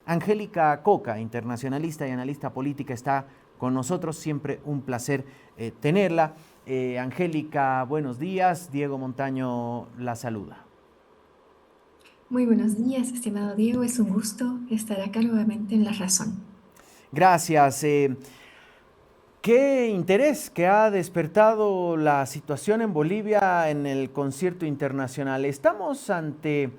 Angélica Coca, internacionalista y analista política, está con nosotros. Siempre un placer tenerla. Angélica, buenos días. Diego Montaño la saluda. Muy buenos días, estimado Diego. Es un gusto estar acá nuevamente en La Razón. Gracias. ¿Qué interés que ha despertado la situación en Bolivia en el concierto internacional? ¿Estamos ante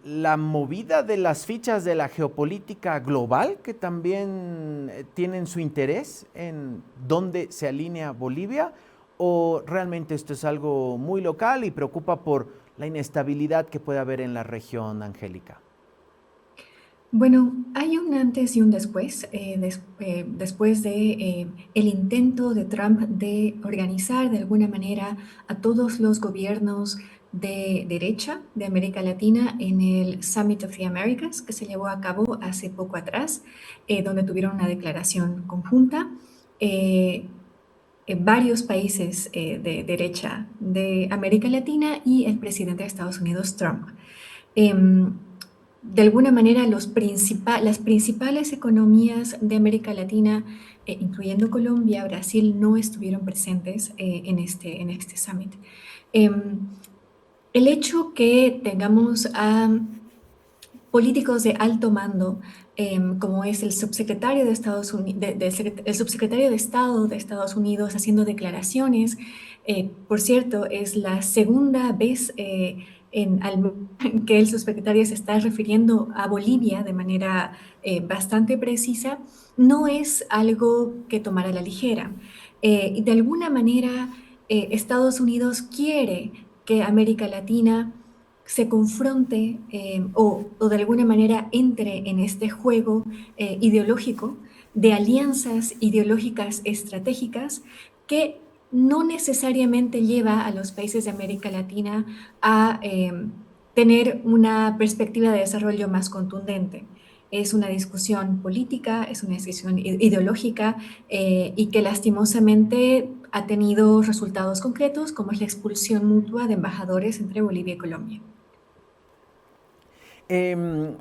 la movida de las fichas de la geopolítica global que también tienen su interés en dónde se alinea Bolivia? ¿O realmente esto es algo muy local y preocupa por la inestabilidad que puede haber en la región, Angélica? Bueno, hay un antes y un después, después de el intento de Trump de organizar de alguna manera a todos los gobiernos de derecha de América Latina en el Summit of the Americas, que se llevó a cabo hace poco atrás, donde tuvieron una declaración conjunta. eh, Varios países de derecha de América Latina y el presidente de Estados Unidos, Trump. Em, de alguna manera, las principales economías de América Latina, incluyendo Colombia, Brasil, no estuvieron presentes en este summit. Em, el hecho que tengamos a políticos de alto mando, como es el subsecretario de Estados Unidos, el subsecretario de Estado de Estados Unidos haciendo declaraciones. Por cierto, es la segunda vez que el subsecretario se está refiriendo a Bolivia de manera bastante precisa. No es algo que tomar a la ligera. Y de alguna manera, Estados Unidos quiere que América Latina se confronte o de alguna manera entre en este juego ideológico de alianzas ideológicas estratégicas que no necesariamente lleva a los países de América Latina a tener una perspectiva de desarrollo más contundente. Es una discusión política, es una discusión ideológica y que lastimosamente ha tenido resultados concretos, como es la expulsión mutua de embajadores entre Bolivia y Colombia. Eh,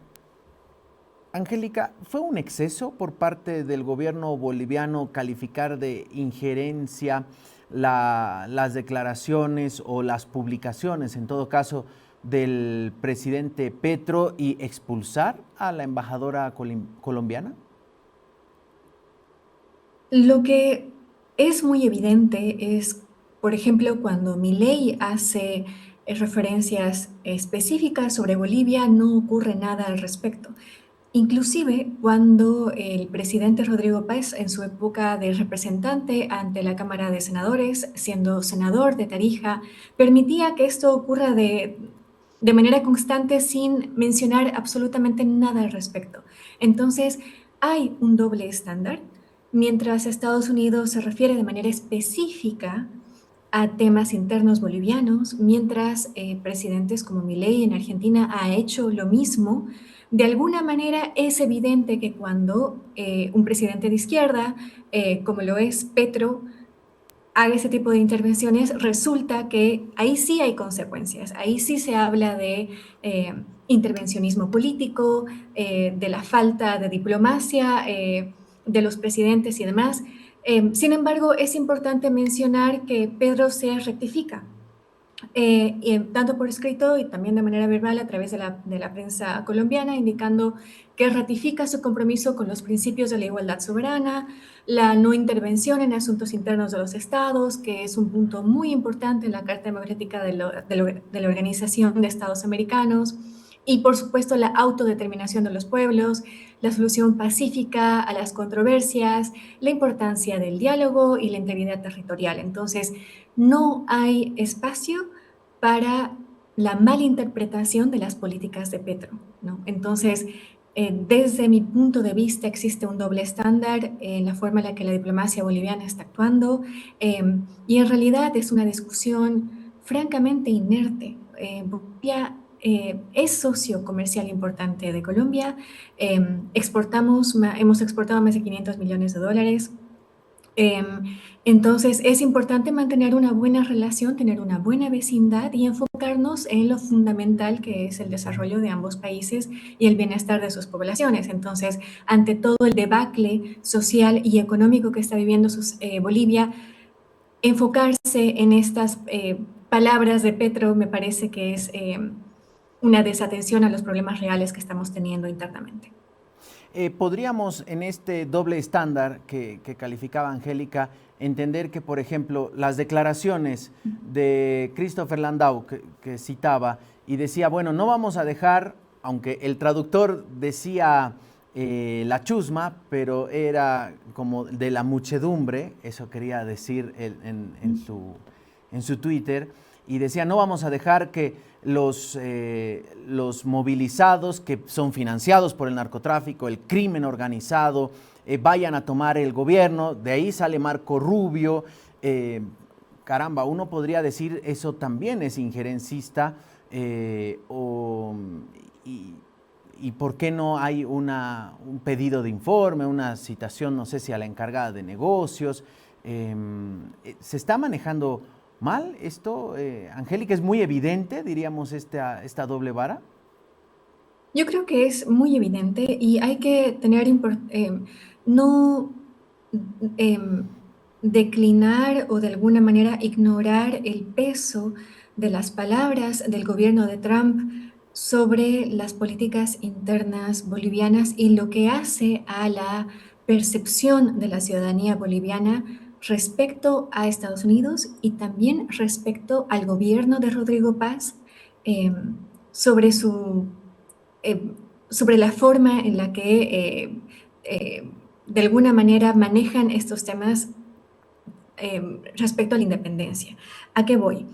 Angélica, ¿fue un exceso por parte del gobierno boliviano calificar de injerencia las declaraciones o las publicaciones, en todo caso, del presidente Petro y expulsar a la embajadora colombiana? Lo que es muy evidente es, por ejemplo, cuando Milei hace referencias específicas sobre Bolivia, no ocurre nada al respecto. Inclusive cuando el presidente Rodrigo Páez, en su época de representante ante la Cámara de Senadores, siendo senador de Tarija, permitía que esto ocurra de manera constante sin mencionar absolutamente nada al respecto. Entonces, hay un doble estándar. Mientras Estados Unidos se refiere de manera específica a temas internos bolivianos, mientras presidentes como Milei en Argentina ha hecho lo mismo. De alguna manera es evidente que cuando un presidente de izquierda, como lo es Petro, haga ese tipo de intervenciones, resulta que ahí sí hay consecuencias, ahí sí se habla de intervencionismo político, de la falta de diplomacia de los presidentes y demás. Sin embargo, es importante mencionar que Pedro se rectifica tanto por escrito y también de manera verbal a través de la prensa colombiana, indicando que ratifica su compromiso con los principios de la igualdad soberana, la no intervención en asuntos internos de los estados, que es un punto muy importante en la Carta Democrática de la Organización de Estados Americanos, y por supuesto la autodeterminación de los pueblos, la solución pacífica a las controversias, la importancia del diálogo y la integridad territorial. Entonces, no hay espacio para la malinterpretación de las políticas de Petro, ¿no? Entonces, desde mi punto de vista existe un doble estándar en la forma en la que la diplomacia boliviana está actuando y en realidad es una discusión francamente inerte. Bolivia es socio comercial importante de Colombia, hemos exportado más de $500 millones. Entonces, es importante mantener una buena relación, tener una buena vecindad y enfocarnos en lo fundamental que es el desarrollo de ambos países y el bienestar de sus poblaciones. Entonces, ante todo el debacle social y económico que está viviendo Bolivia, enfocarse en estas palabras de Petro me parece que es una desatención a los problemas reales que estamos teniendo internamente. Podríamos en este doble estándar que calificaba Angélica entender que, por ejemplo, las declaraciones de Christopher Landau que citaba y decía, bueno, no vamos a dejar, aunque el traductor decía la chusma, pero era como de la muchedumbre, eso quería decir en su Twitter, y decía, no vamos a dejar que los movilizados que son financiados por el narcotráfico, el crimen organizado, vayan a tomar el gobierno. De ahí sale Marco Rubio. Caramba, uno podría decir eso también es injerencista. Y ¿por qué no hay un pedido de informe, una citación, no sé si a la encargada de negocios? ¿Se está manejando mal esto, Angélica? ¿Es muy evidente, diríamos, esta doble vara? Yo creo que es muy evidente y hay que tener, no em, declinar o de alguna manera ignorar el peso de las palabras del gobierno de Trump sobre las políticas internas bolivianas y lo que hace a la percepción de la ciudadanía boliviana respecto a Estados Unidos y también respecto al gobierno de Rodrigo Paz, sobre eh, sobre la forma en la que de alguna manera manejan estos temas respecto a la independencia. ¿A qué voy?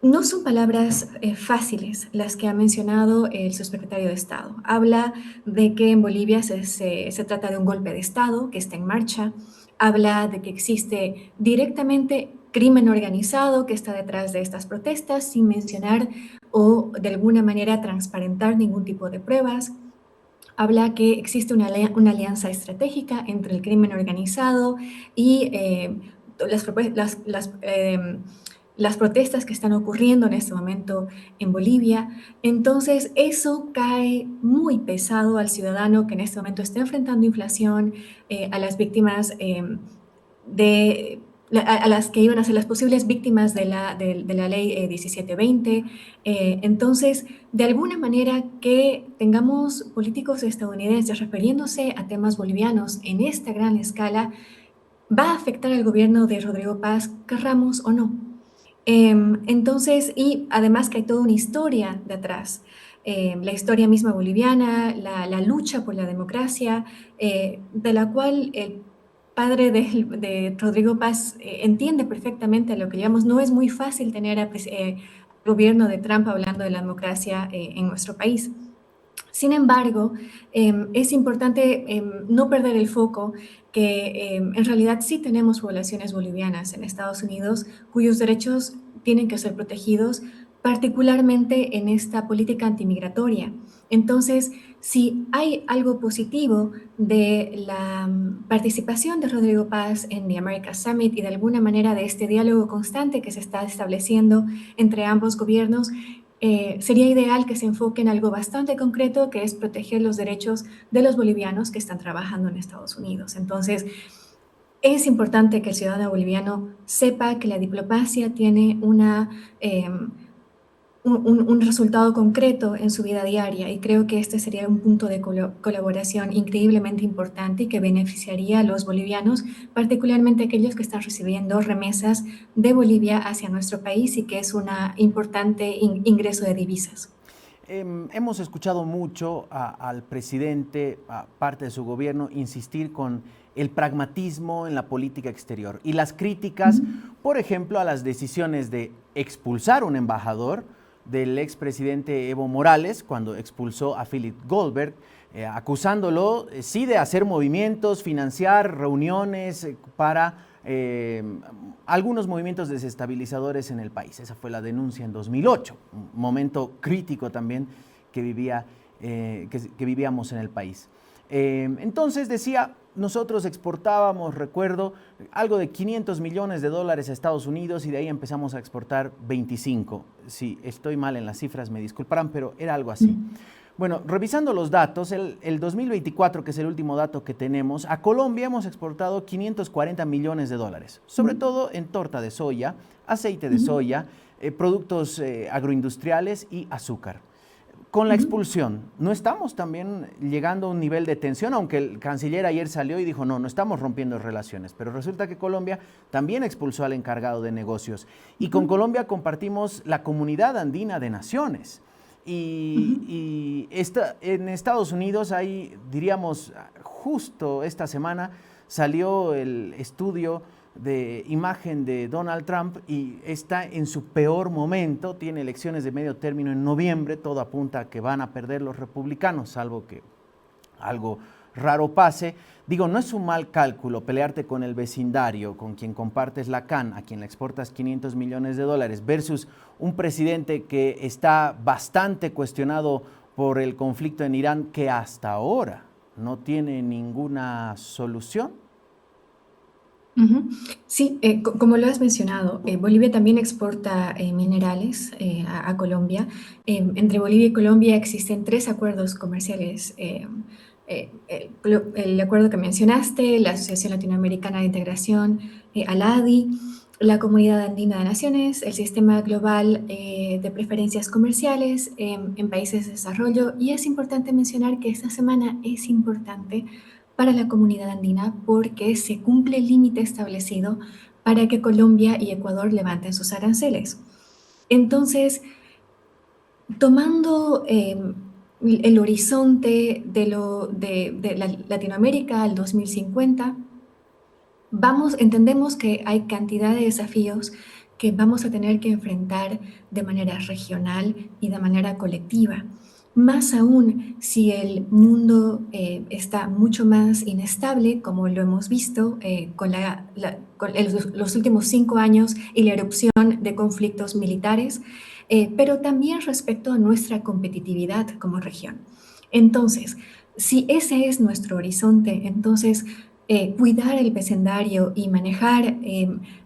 No son palabras fáciles las que ha mencionado el subsecretario de Estado. Habla de que en Bolivia se trata de un golpe de Estado que está en marcha. Habla de que existe directamente crimen organizado que está detrás de estas protestas sin mencionar o de alguna manera transparentar ningún tipo de pruebas. Habla que existe una alianza estratégica entre el crimen organizado y las protestas que están ocurriendo en este momento en Bolivia. Entonces, eso cae muy pesado al ciudadano que en este momento está enfrentando inflación, a las víctimas de a las que iban a ser las posibles víctimas de la ley 1720. Entonces, de alguna manera que tengamos políticos estadounidenses refiriéndose a temas bolivianos en esta gran escala, va a afectar al gobierno de Rodrigo Paz, querramos o no. Entonces, y además que hay toda una historia detrás. La historia misma boliviana, la lucha por la democracia, de la cual el padre de Rodrigo Paz entiende perfectamente lo que llamamos. No es muy fácil tener al gobierno de Trump hablando de la democracia en nuestro país. Sin embargo, es importante no perder el foco que en realidad sí tenemos poblaciones bolivianas en Estados Unidos cuyos derechos tienen que ser protegidos, particularmente en esta política antimigratoria. Entonces, si hay algo positivo de la participación de Rodrigo Paz en the America Summit y de alguna manera de este diálogo constante que se está estableciendo entre ambos gobiernos, sería ideal que se enfoque en algo bastante concreto, que es proteger los derechos de los bolivianos que están trabajando en Estados Unidos. Entonces, es importante que el ciudadano boliviano sepa que la diplomacia tiene un resultado concreto en su vida diaria y creo que este sería un punto de colaboración increíblemente importante y que beneficiaría a los bolivianos, particularmente aquellos que están recibiendo remesas de Bolivia hacia nuestro país y que es un importante ingreso de divisas. Hemos escuchado mucho al presidente, a parte de su gobierno, insistir con el pragmatismo en la política exterior y las críticas, por ejemplo, a las decisiones de expulsar un embajador del expresidente Evo Morales cuando expulsó a Philip Goldberg, acusándolo sí de hacer movimientos, financiar reuniones para algunos movimientos desestabilizadores en el país. Esa fue la denuncia en 2008, un momento crítico también que vivíamos en el país. Entonces decía, nosotros exportábamos, recuerdo, algo de 500 millones de dólares a Estados Unidos y de ahí empezamos a exportar 25. Si estoy mal en las cifras, me disculparán, pero era algo así. Bueno, revisando los datos, el 2024, que es el último dato que tenemos, a Colombia hemos exportado 540 millones de dólares, sobre todo en torta de soya, aceite de soya, productos agroindustriales y azúcar. Con la expulsión, ¿no estamos también llegando a un nivel de tensión? Aunque el canciller ayer salió y dijo, no estamos rompiendo relaciones, pero resulta que Colombia también expulsó al encargado de negocios. Y con Colombia compartimos la Comunidad Andina de Naciones. Y en Estados Unidos hay, diríamos, justo esta semana salió el estudio de imagen de Donald Trump y está en su peor momento, tiene elecciones de medio término en noviembre, todo apunta a que van a perder los republicanos, salvo que algo raro pase. Digo, no es un mal cálculo pelearte con el vecindario, con quien compartes la CAN, a quien le exportas 500 millones de dólares, versus un presidente que está bastante cuestionado por el conflicto en Irán, que hasta ahora no tiene ninguna solución. Sí, como lo has mencionado, Bolivia también exporta minerales a Colombia. Entre Bolivia y Colombia existen 3 acuerdos comerciales. El acuerdo que mencionaste, la Asociación Latinoamericana de Integración, ALADI, la Comunidad Andina de Naciones, el Sistema Global de Preferencias Comerciales en Países de Desarrollo. Y es importante mencionar que esta semana es importante para la comunidad andina porque se cumple el límite establecido para que Colombia y Ecuador levanten sus aranceles. Entonces, tomando el horizonte de Latinoamérica al 2050, entendemos que hay cantidad de desafíos que vamos a tener que enfrentar de manera regional y de manera colectiva. Más aún si el mundo está mucho más inestable, como lo hemos visto con los últimos 5 años y la erupción de conflictos militares, pero también respecto a nuestra competitividad como región. Entonces, si ese es nuestro horizonte, entonces cuidar el vecindario y manejar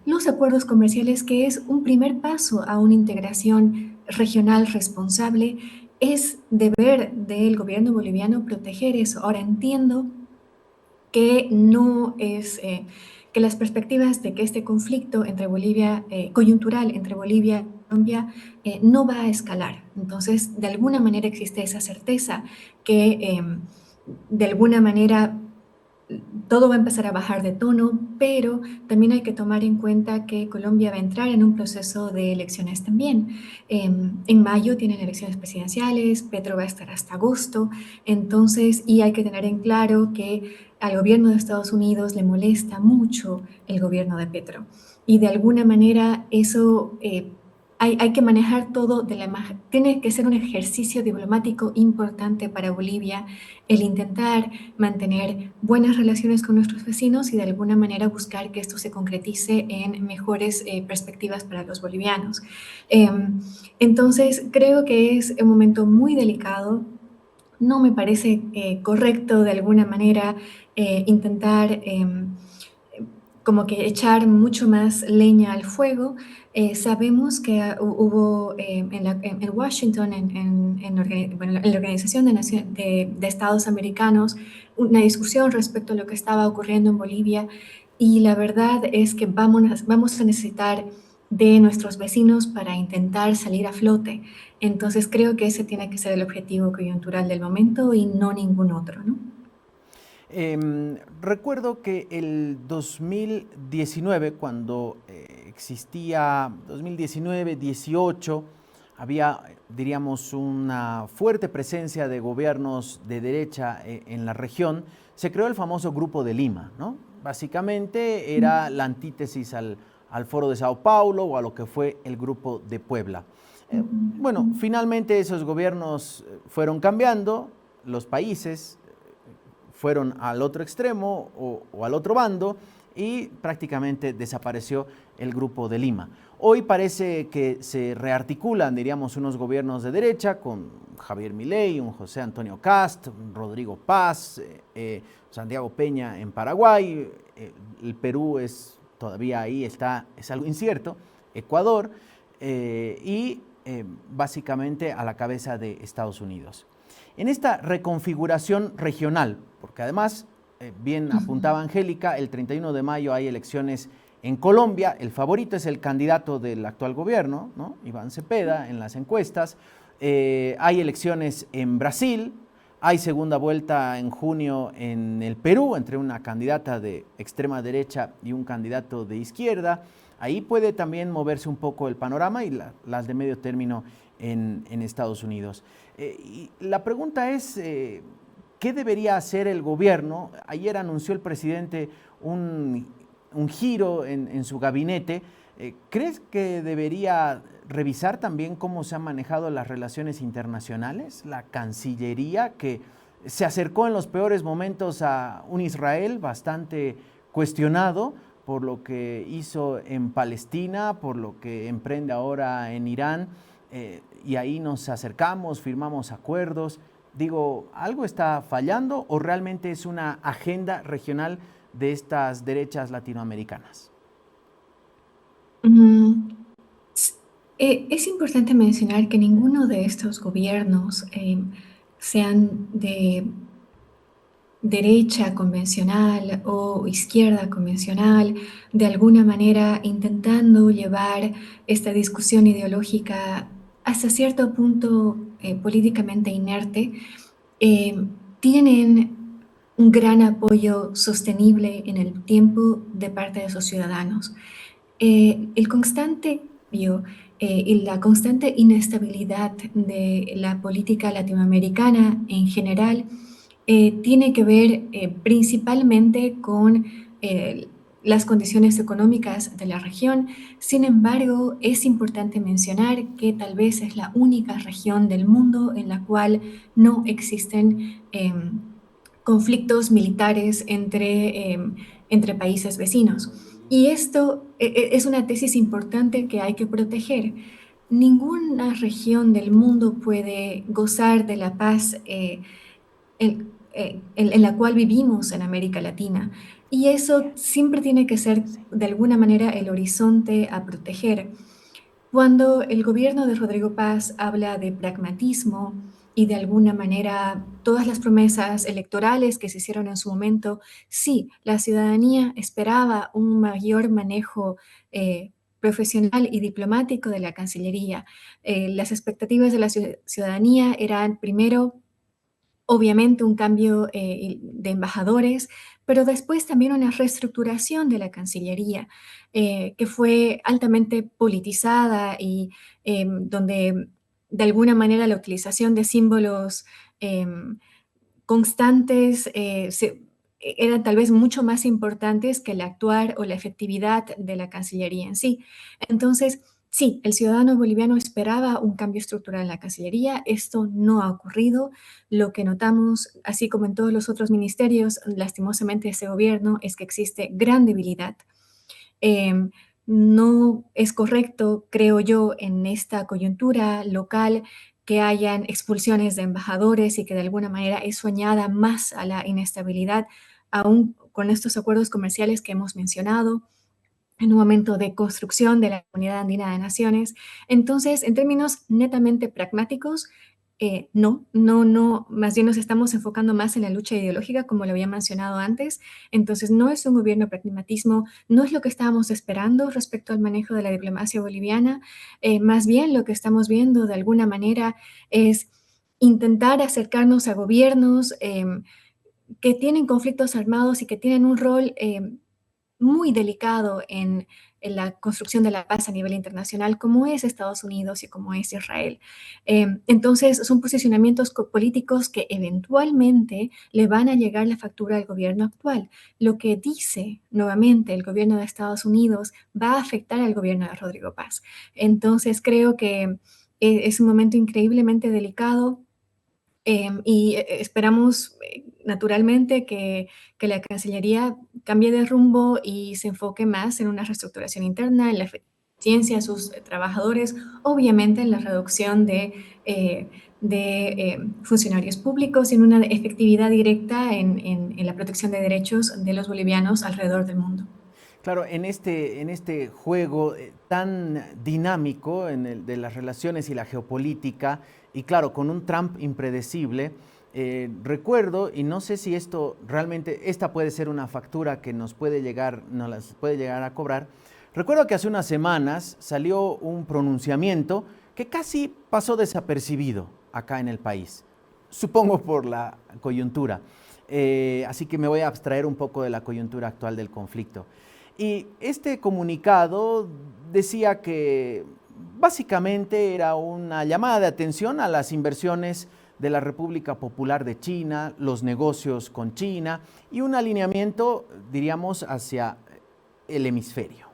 los acuerdos comerciales, que es un primer paso a una integración regional responsable, es deber del gobierno boliviano proteger eso. Ahora entiendo que no es que las perspectivas de que este conflicto entre Bolivia, coyuntural entre Bolivia y Colombia, no va a escalar. Entonces, de alguna manera existe esa certeza que de alguna manera todo va a empezar a bajar de tono, pero también hay que tomar en cuenta que Colombia va a entrar en un proceso de elecciones también. En mayo tienen elecciones presidenciales, Petro va a estar hasta agosto, entonces, y hay que tener en claro que al gobierno de Estados Unidos le molesta mucho el gobierno de Petro. Y de alguna manera eso hay que manejar todo tiene que ser un ejercicio diplomático importante para Bolivia el intentar mantener buenas relaciones con nuestros vecinos y de alguna manera buscar que esto se concretice en mejores perspectivas para los bolivianos. Entonces, creo que es un momento muy delicado. No me parece correcto de alguna manera intentar como que echar mucho más leña al fuego. Sabemos que hubo en Washington, en la Organización de Estados Americanos, una discusión respecto a lo que estaba ocurriendo en Bolivia, y la verdad es que vamos a necesitar de nuestros vecinos para intentar salir a flote. Entonces creo que ese tiene que ser el objetivo coyuntural del momento y no ningún otro, ¿no? Recuerdo que el 2019, cuando existía 2019-18, había, diríamos, una fuerte presencia de gobiernos de derecha en la región. Se creó el famoso Grupo de Lima, ¿no? Básicamente era la antítesis al Foro de Sao Paulo o a lo que fue el Grupo de Puebla. Bueno, finalmente esos gobiernos fueron cambiando, los países fueron al otro extremo o al otro bando, y prácticamente desapareció el Grupo de Lima. Hoy parece que se rearticulan, diríamos, unos gobiernos de derecha con Javier Milei, un José Antonio Kast, un Rodrigo Paz, Santiago Peña en Paraguay, el Perú es todavía ahí, está, es algo incierto, Ecuador y básicamente a la cabeza de Estados Unidos. En esta reconfiguración regional, porque además, bien apuntaba Angélica, el 31 de mayo hay elecciones en Colombia, el favorito es el candidato del actual gobierno, ¿no? Iván Cepeda, en las encuestas. Hay elecciones en Brasil, hay segunda vuelta en junio en el Perú, entre una candidata de extrema derecha y un candidato de izquierda. Ahí puede también moverse un poco el panorama y las de medio término en Estados Unidos. Y la pregunta es, ¿qué debería hacer el gobierno? Ayer anunció el presidente un giro en su gabinete. ¿Crees que debería revisar también cómo se han manejado las relaciones internacionales? La Cancillería, que se acercó en los peores momentos a un Israel bastante cuestionado por lo que hizo en Palestina, por lo que emprende ahora en Irán, y ahí nos acercamos, firmamos acuerdos. Digo, ¿algo está fallando o realmente es una agenda regional de estas derechas latinoamericanas? Mm, es importante mencionar que ninguno de estos gobiernos, sean de derecha convencional o izquierda convencional, de alguna manera intentando llevar esta discusión ideológica hasta cierto punto políticamente inerte, tienen un gran apoyo sostenible en el tiempo de parte de sus ciudadanos. El constante cambio y la constante inestabilidad de la política latinoamericana en general tiene que ver principalmente con las condiciones económicas de la región. Sin embargo, es importante mencionar que tal vez es la única región del mundo en la cual no existen conflictos militares entre países vecinos. Y esto es una tesis importante que hay que proteger. Ninguna región del mundo puede gozar de la paz en la cual vivimos en América Latina. Y eso siempre tiene que ser de alguna manera el horizonte a proteger. Cuando el gobierno de Rodrigo Paz habla de pragmatismo y de alguna manera todas las promesas electorales que se hicieron en su momento, sí, la ciudadanía esperaba un mayor manejo profesional y diplomático de la Cancillería. Las expectativas de la ciudadanía eran primero obviamente un cambio de embajadores, pero después también una reestructuración de la Cancillería, que fue altamente politizada y donde de alguna manera la utilización de símbolos constantes eran tal vez mucho más importantes que el actuar o la efectividad de la Cancillería en sí. Entonces, sí, el ciudadano boliviano esperaba un cambio estructural en la Cancillería. Esto no ha ocurrido. Lo que notamos, así como en todos los otros ministerios, lastimosamente ese gobierno, es que existe gran debilidad. Eh, no es correcto, creo yo, en esta coyuntura local que hayan expulsiones de embajadores y que de alguna manera eso añada más a la inestabilidad, aún con estos acuerdos comerciales que hemos mencionado en un momento de construcción de la Comunidad Andina de Naciones. Entonces, en términos netamente pragmáticos, no, más bien nos estamos enfocando más en la lucha ideológica, como lo había mencionado antes. Entonces, no es un gobierno pragmatismo, no es lo que estábamos esperando respecto al manejo de la diplomacia boliviana. Más bien lo que estamos viendo de alguna manera es intentar acercarnos a gobiernos que tienen conflictos armados y que tienen un rol muy delicado en la construcción de la paz a nivel internacional, como es Estados Unidos y como es Israel. Entonces, son posicionamientos políticos que eventualmente le van a llegar la factura al gobierno actual. Lo que dice nuevamente el gobierno de Estados Unidos va a afectar al gobierno de Rodrigo Paz. Entonces, creo que es un momento increíblemente delicado y esperamos naturalmente que la Cancillería cambie de rumbo y se enfoque más en una reestructuración interna, en la eficiencia de sus trabajadores, obviamente en la reducción de funcionarios públicos y en una efectividad directa en la protección de derechos de los bolivianos alrededor del mundo. Claro, en este juego tan dinámico de las relaciones y la geopolítica, y claro, con un Trump impredecible, recuerdo, y no sé si esto realmente, esta puede ser una factura que nos las puede llegar a cobrar. Recuerdo que hace unas semanas salió un pronunciamiento que casi pasó desapercibido acá en el país, supongo por la coyuntura. Así que me voy a abstraer un poco de la coyuntura actual del conflicto. Y este comunicado decía que básicamente era una llamada de atención a las inversiones de la República Popular de China, los negocios con China y un alineamiento, diríamos, hacia el hemisferio.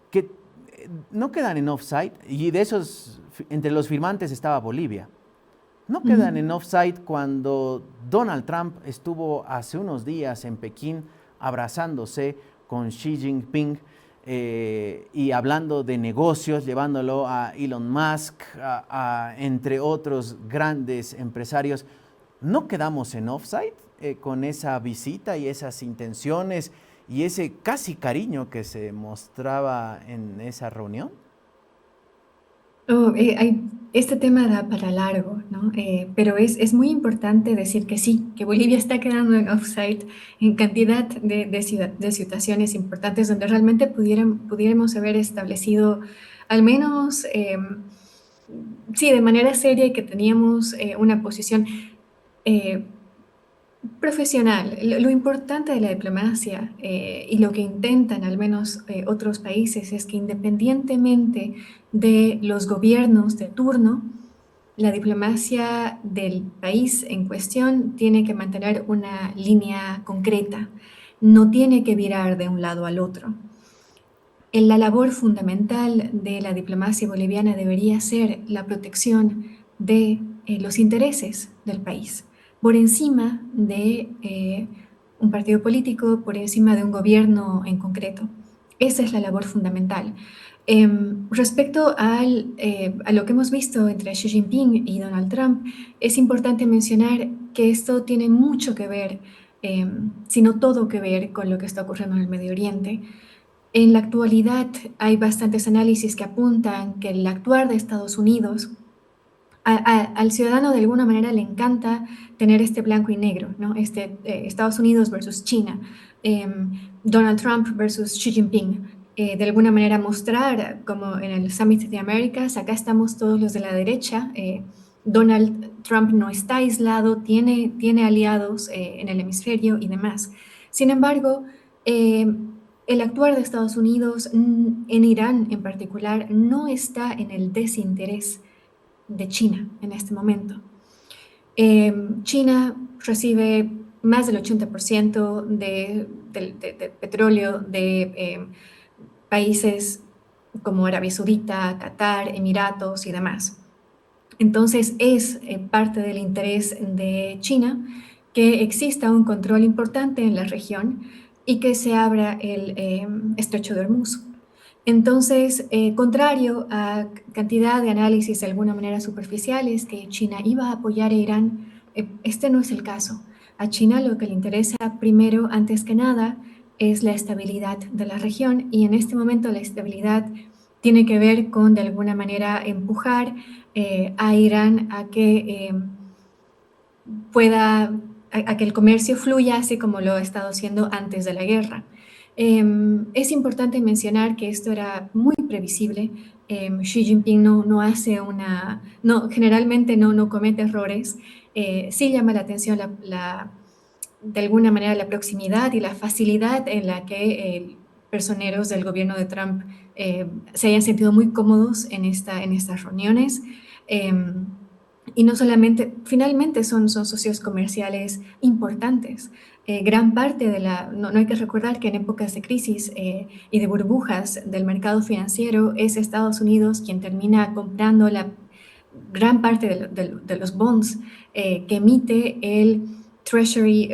Que no quedan en offside, y de esos, entre los firmantes estaba Bolivia. No quedan en offside cuando Donald Trump estuvo hace unos días en Pekín abrazándose con Xi Jinping y hablando de negocios, llevándolo a Elon Musk, entre otros grandes empresarios. ¿No quedamos en offside con esa visita y esas intenciones y ese casi cariño que se mostraba en esa reunión? Este tema da para largo, ¿no? Pero es muy importante decir que sí, que Bolivia está quedando en offside en cantidad de situaciones importantes donde realmente pudiéramos haber establecido al menos, sí, de manera seria y que teníamos una posición eh, profesional. Lo importante de la diplomacia y lo que intentan al menos otros países es que independientemente de los gobiernos de turno, la diplomacia del país en cuestión tiene que mantener una línea concreta, no tiene que virar de un lado al otro. La labor fundamental de la diplomacia boliviana debería ser la protección de los intereses del país, por encima de un partido político, por encima de un gobierno en concreto. Esa es la labor fundamental. Respecto a lo que hemos visto entre Xi Jinping y Donald Trump, es importante mencionar que esto tiene mucho que ver, si no todo que ver, con lo que está ocurriendo en el Medio Oriente. En la actualidad hay bastantes análisis que apuntan que el actuar de Estados Unidos, al ciudadano de alguna manera le encanta tener este blanco y negro, ¿no? Estados Unidos versus China, eh, Donald Trump versus Xi Jinping. De alguna manera mostrar, como en el Summit de Américas, acá estamos todos los de la derecha, Donald Trump no está aislado, tiene aliados en el hemisferio y demás. Sin embargo, eh, el actuar de Estados Unidos en Irán en particular no está en el desinterés de China en este momento. China recibe más del 80% de petróleo de países como Arabia Saudita, Qatar, Emiratos y demás. Entonces es parte del interés de China que exista un control importante en la región y que se abra el estrecho de Hormuz. Entonces, contrario a cantidad de análisis de alguna manera superficiales que China iba a apoyar a Irán, este no es el caso. A China lo que le interesa primero, antes que nada, es la estabilidad de la región y en este momento la estabilidad tiene que ver con, de alguna manera, empujar a Irán a que a que el comercio fluya así como lo ha estado haciendo antes de la guerra. Es importante mencionar que esto era muy previsible. Xi Jinping generalmente no comete errores. Sí llama la atención de alguna manera la proximidad y la facilidad en la que personeros del gobierno de Trump se hayan sentido muy cómodos en estas reuniones. Y no solamente, finalmente son socios comerciales importantes. Gran parte no hay que recordar que en épocas de crisis y de burbujas del mercado financiero es Estados Unidos quien termina comprando la gran parte de los bonds que emite el Treasury,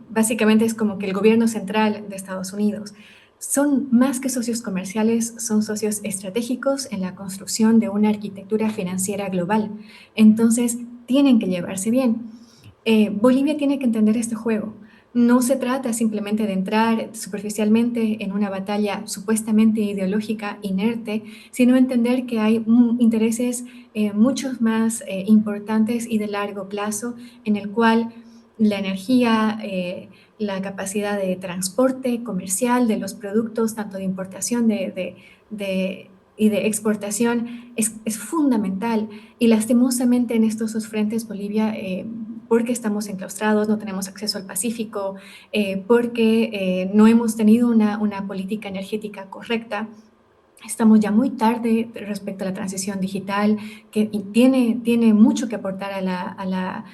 básicamente es como que el gobierno central de Estados Unidos. Son más que socios comerciales, son socios estratégicos en la construcción de una arquitectura financiera global. Entonces, tienen que llevarse bien. Bolivia tiene que entender este juego. No se trata simplemente de entrar superficialmente en una batalla supuestamente ideológica inerte, sino entender que hay intereses muchos más importantes y de largo plazo en el cual la energía, la capacidad de transporte comercial de los productos, tanto de importación y de exportación, es fundamental. Y lastimosamente en estos dos frentes, Bolivia, porque estamos enclaustrados, no tenemos acceso al Pacífico, porque no hemos tenido una política energética correcta. Estamos ya muy tarde respecto a la transición digital, que tiene mucho que aportar a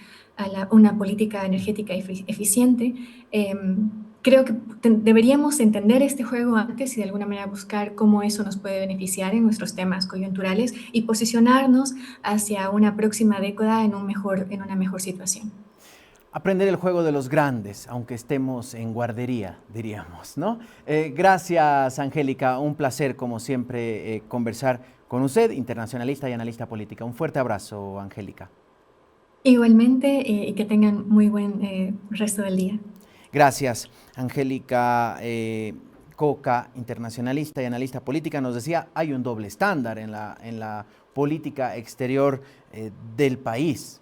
una política energética eficiente. Creo que deberíamos entender este juego antes y de alguna manera buscar cómo eso nos puede beneficiar en nuestros temas coyunturales y posicionarnos hacia una próxima década en una mejor situación. Aprender el juego de los grandes, aunque estemos en guardería, diríamos, ¿no? Gracias, Angélica. Un placer, como siempre, conversar con usted, internacionalista y analista política. Un fuerte abrazo, Angélica. Igualmente, y que tengan muy buen resto del día. Gracias, Angélica Coca, internacionalista y analista política, nos decía, hay un doble estándar en la política exterior del país.